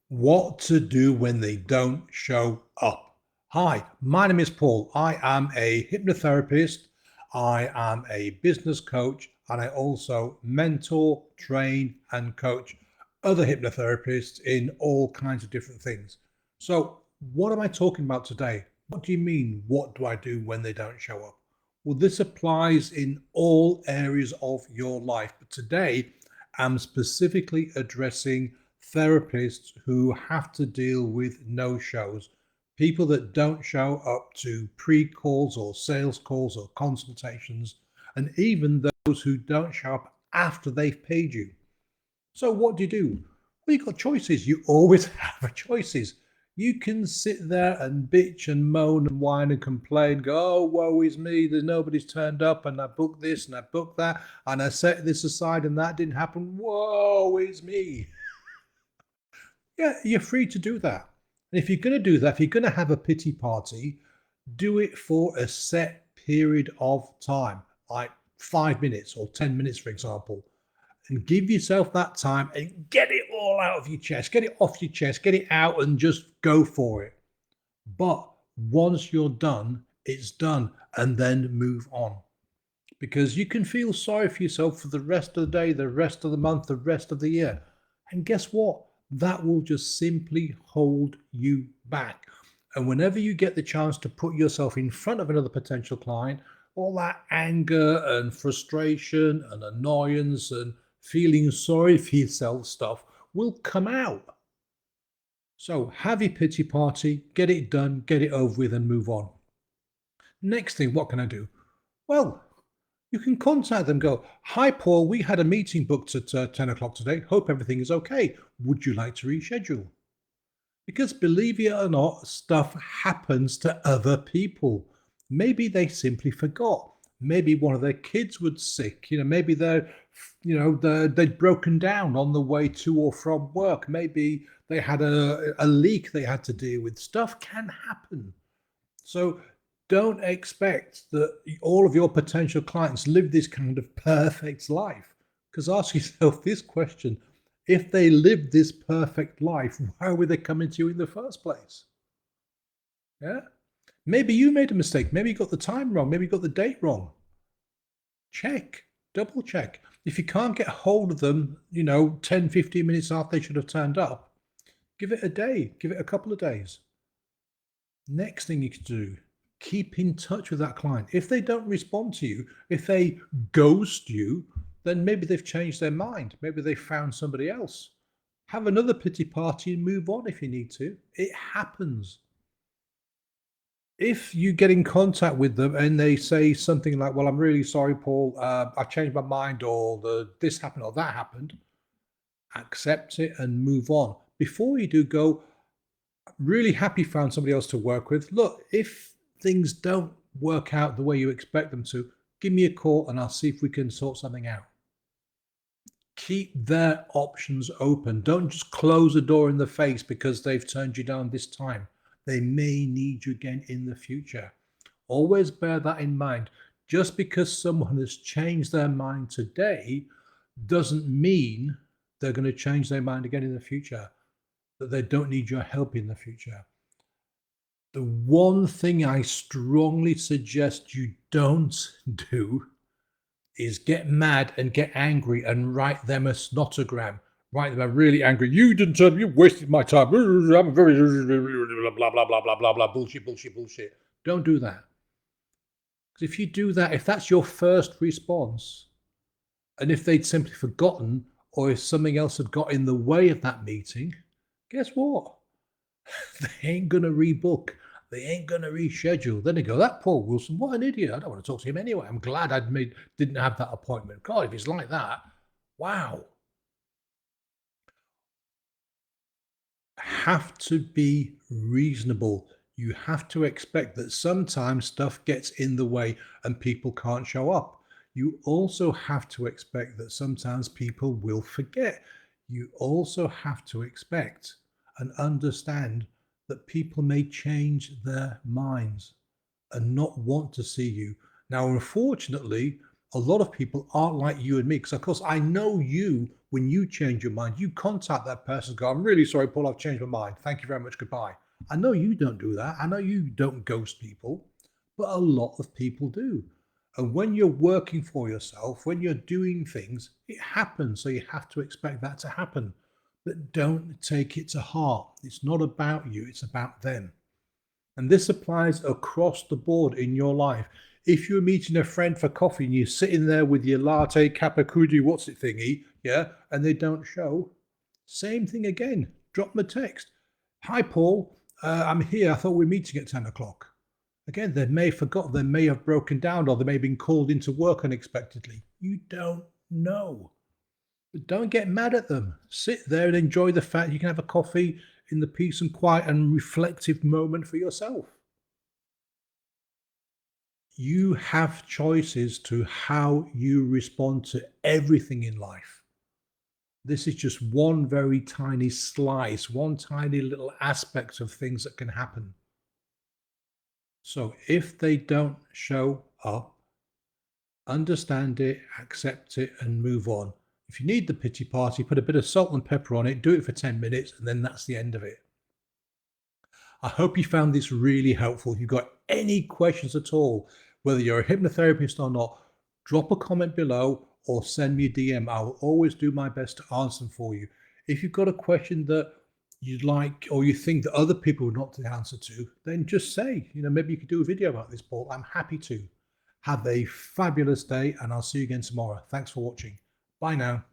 What to do when they don't show up. Hi, my name is Paul. I am a hypnotherapist. I am a business coach, and I also mentor, train, and coach other hypnotherapists in all kinds of different things. So, what am I talking about today? What do you mean? What do I do when they don't show up? Well, this applies in all areas of your life, but today I'm specifically addressing therapists who have to deal with no shows, people that don't show up to pre calls or sales calls or consultations, and even those who don't show up after they've paid you. So, what do you do? Well, you've got choices. You always have choices. You can sit there and bitch and moan and whine and complain, go, oh, woe is me, there's nobody's turned up, and I booked this and I booked that, and I set this aside and that didn't happen. Woe is me. Yeah, you're free to do that. And if you're going to do that, if you're going to have a pity party, do it for a set period of time, like 5 minutes or 10 minutes, for example, and give yourself that time and get it all out of your chest, get it off your chest, get it out and just go for it. But once you're done, it's done, and then move on. Because you can feel sorry for yourself for the rest of the day, the rest of the month, the rest of the year. And guess what? That will just simply hold you back. And whenever you get the chance to put yourself in front of another potential client, all that anger and frustration and annoyance and feeling sorry for yourself stuff will come out. So have your pity party, get it done, get it over with, and move on. Next thing, what can I do? Well, you can contact them, go, hi, Paul, we had a meeting booked at 10 o'clock today. Hope everything is okay. Would you like to reschedule? Because believe it or not, stuff happens to other people. Maybe they simply forgot. Maybe one of their kids was sick. Maybe they'd broken down on the way to or from work. Maybe they had a leak they had to deal with. Stuff can happen. So don't expect that all of your potential clients live this kind of perfect life. Because ask yourself this question: if they lived this perfect life, why were they coming to you in the first place? Yeah. Maybe you made a mistake. Maybe you got the time wrong. Maybe you got the date wrong. Check, double check. If you can't get hold of them, 10, 15 minutes after they should have turned up, give it a day, give it a couple of days. Next thing you can do, keep in touch with that client. If they don't respond to you, if they ghost you, then maybe they've changed their mind. Maybe they found somebody else. Have another pity party and move on if you need to. It happens. If you get in contact with them and they say something like, well, I'm really sorry, Paul, I changed my mind, or this happened or that happened, accept it and move on. Before you do, go, really happy you found somebody else to work with. Look, if things don't work out the way you expect them to, give me a call and I'll see if we can sort something out. Keep their options open. Don't just close the door in the face because they've turned you down this time. They may need you again in the future. Always bear that in mind. Just because someone has changed their mind today doesn't mean they're going to change their mind again in the future, that they don't need your help in the future. The one thing I strongly suggest you don't do is get mad and get angry and write them a snotogram. Write them a really angry, you didn't tell me, you wasted my time. I'm very blah, blah, blah, blah, blah, blah, bullshit, bullshit, bullshit. Don't do that. Because if you do that, if that's your first response, and if they'd simply forgotten, or if something else had got in the way of that meeting, guess what? They ain't going to rebook. They ain't going to reschedule. Then they go, that Paul Wilson, what an idiot. I don't want to talk to him anyway. I'm glad didn't have that appointment. God, if he's like that, wow. Have to be reasonable. You have to expect that sometimes stuff gets in the way and people can't show up. You also have to expect that sometimes people will forget. You also have to expect and understand that people may change their minds and not want to see you. Now, unfortunately, a lot of people aren't like you and me, because of course I know you when you change your mind, you contact that person, go, I'm really sorry, Paul, I've changed my mind. Thank you very much. Goodbye. I know you don't do that. I know you don't ghost people, but a lot of people do. And when you're working for yourself, when you're doing things, it happens. So you have to expect that to happen. But don't take it to heart. It's not about you, it's about them. And this applies across the board in your life. If you're meeting a friend for coffee and you're sitting there with your latte, cappuccino, what's it thingy, yeah, and they don't show, same thing again. Drop them a text. Hi, Paul. I'm here. I thought we were meeting at 10 o'clock. Again, they may have forgot, they may have broken down, or they may have been called into work unexpectedly. You don't know. But don't get mad at them. Sit there and enjoy the fact you can have a coffee in the peace and quiet and reflective moment for yourself. You have choices to how you respond to everything in life. This is just one very tiny slice, one tiny little aspect of things that can happen. So if they don't show up, understand it, accept it, and move on. If you need the pity party, put a bit of salt and pepper on it, do it for 10 minutes, and then that's the end of it. I hope you found this really helpful. If you've got any questions at all, whether you're a hypnotherapist or not, drop a comment below or send me a DM. I will always do my best to answer them for you. If you've got a question that you'd like or you think that other people would not the answer to, then just say, maybe you could do a video about this, Paul. I'm happy to. Have a fabulous day, and I'll see you again tomorrow. Thanks for watching. Bye now.